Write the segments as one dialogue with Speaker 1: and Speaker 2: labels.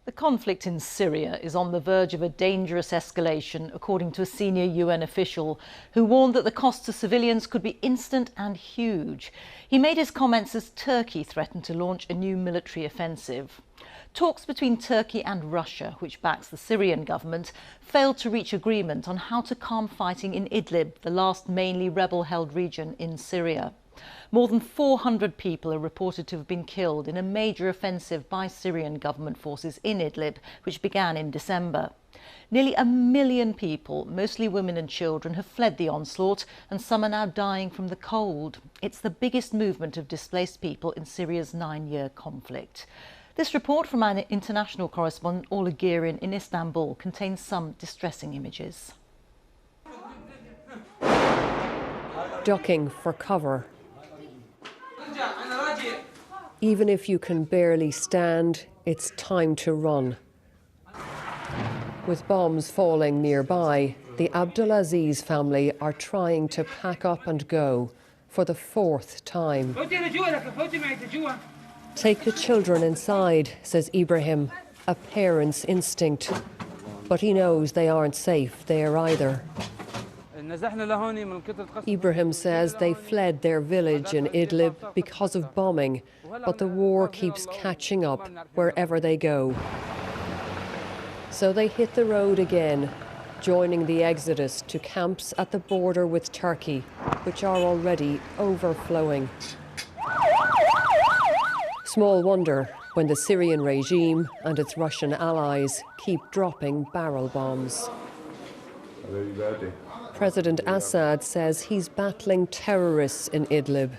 Speaker 1: The conflict in Syria is on the verge of a dangerous escalation, according to a senior UN official who warned that the cost to civilians could be instant and huge. He made his comments as Turkey threatened to launch a new military offensive. Talks between Turkey and Russia, which backs the Syrian government, failed to reach agreement on how to calm fighting in Idlib, the last mainly rebel-held region in Syria. More than 400 people are reported to have been killed in a major offensive by Syrian government forces in Idlib, which began in December. Nearly 1 million people, mostly women and children, have fled the onslaught, and some are now dying from the cold. It's the biggest movement of displaced people in Syria's 9-year conflict. This report from our international correspondent Orla Guerin in Istanbul contains some distressing images.
Speaker 2: Ducking for cover. Even if you can barely stand, it's time to run. With bombs falling nearby, the Abdulaziz family are trying to pack up and go for the 4th time. Take the children inside, says Ibrahim, a parent's instinct. But he knows they aren't safe there either. Ibrahim says they fled their village in Idlib because of bombing, but the war keeps catching up wherever they go. So they hit the road again, joining the exodus to camps at the border with Turkey, which are already overflowing. Small wonder when the Syrian regime and its Russian allies keep dropping barrel bombs. President Assad says he's battling terrorists in Idlib.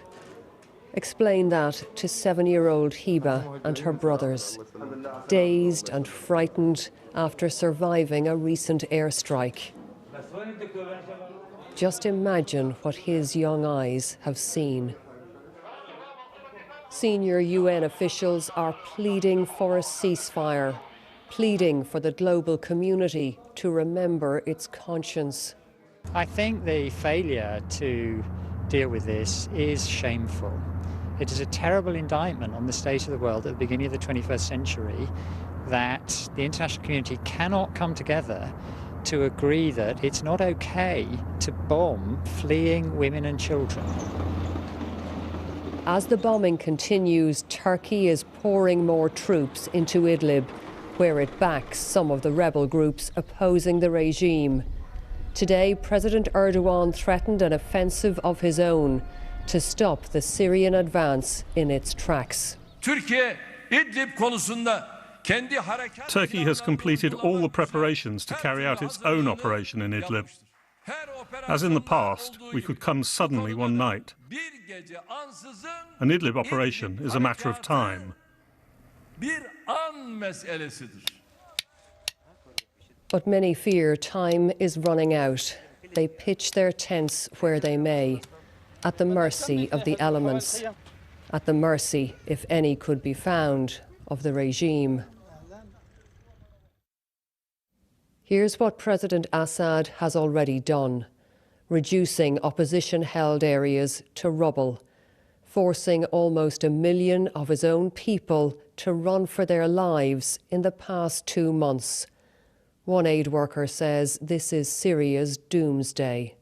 Speaker 2: Explain that to 7-year-old Hiba and her brothers, dazed and frightened after surviving a recent airstrike. Just imagine what his young eyes have seen. Senior UN officials are pleading for a ceasefire, pleading for the global community to remember its conscience.
Speaker 3: I think the failure to deal with this is shameful. It is a terrible indictment on the state of the world at the beginning of the 21st century that the international community cannot come together to agree that it's not okay to bomb fleeing women and children.
Speaker 2: As the bombing continues, Turkey is pouring more troops into Idlib, where it backs some of the rebel groups opposing the regime. Today, President Erdogan threatened an offensive of his own to stop the Syrian advance in its tracks.
Speaker 4: Turkey
Speaker 5: has completed all the preparations to carry out its own operation in Idlib. As in the past, we could come suddenly one night. An Idlib operation is a matter of time.
Speaker 2: But many fear time is running out. They pitch their tents where they may, at the mercy of the elements, at the mercy, if any could be found, of the regime. Here's what President Assad has already done: reducing opposition-held areas to rubble, forcing almost 1 million of his own people to run for their lives in the past 2 months. One aid worker says this is Syria's doomsday.